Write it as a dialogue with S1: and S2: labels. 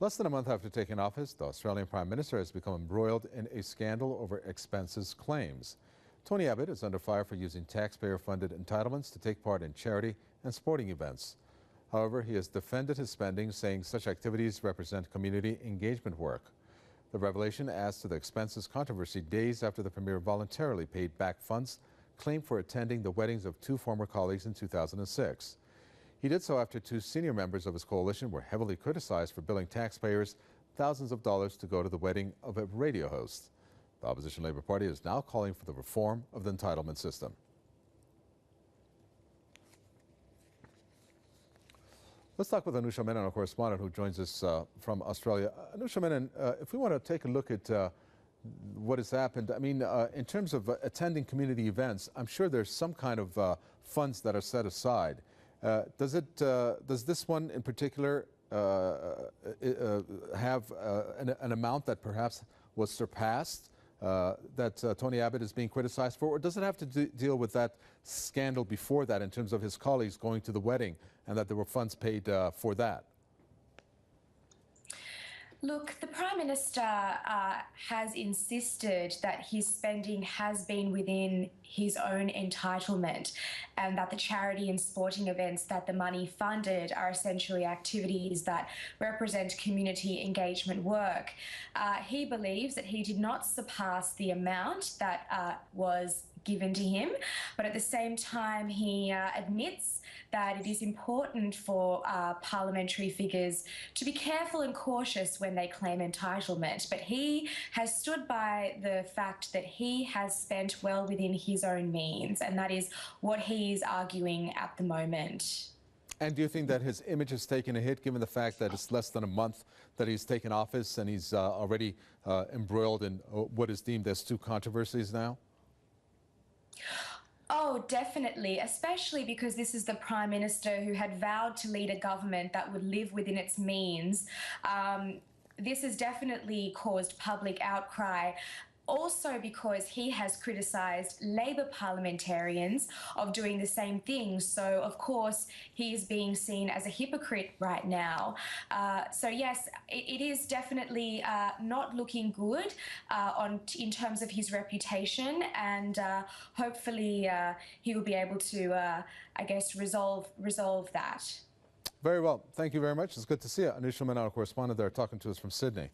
S1: Less than a month after taking office, the Australian Prime Minister has become embroiled in a scandal over expenses claims. Tony Abbott is under fire for using taxpayer-funded entitlements to take part in charity and sporting events. However, he has defended his spending, saying such activities represent community engagement work. The revelation adds to the expenses controversy days after the Premier voluntarily paid back funds claimed for attending the weddings of two former colleagues in 2006. He did so after two senior members of his coalition were heavily criticized for billing taxpayers thousands of dollars to go to the wedding of a radio host. The opposition Labour Party is now calling for the reform of the entitlement system. Let's talk with Anusha Menon, our correspondent who joins us from Australia. Anusha Menon, if we want to take a look at what has happened, I mean, in terms of attending community events, I'm sure there's some kind of funds that are set aside. Does this one in particular have an amount that perhaps was surpassed that Tony Abbott is being criticized for, or does it have to deal with that scandal before that in terms of his colleagues going to the wedding and that there were funds paid for that?
S2: Look, the Prime Minister has insisted that his spending has been within his own entitlement and that the charity and sporting events that the money funded are essentially activities that represent community engagement work. He believes that he did not surpass the amount that was given to him, but at the same time he admits that it is important for parliamentary figures to be careful and cautious when they claim entitlement. But he has stood by the fact that he has spent well within his own means, and that is what he is arguing at the moment.
S1: And do you think that his image has taken a hit, given the fact that it's less than a month that he's taken office and he's already embroiled in what is deemed as two controversies now?
S2: Oh, definitely, especially because this is the Prime Minister who had vowed to lead a government that would live within its means. This has definitely caused public outcry. Also because he has criticised Labor parliamentarians of doing the same thing. So, of course, he is being seen as a hypocrite right now. So, yes, it is definitely not looking good in terms of his reputation, and hopefully he will be able to, I guess, resolve that.
S1: Very well. Thank you very much. It's good to see you. Anusha Menon, our correspondent there, talking to us from Sydney.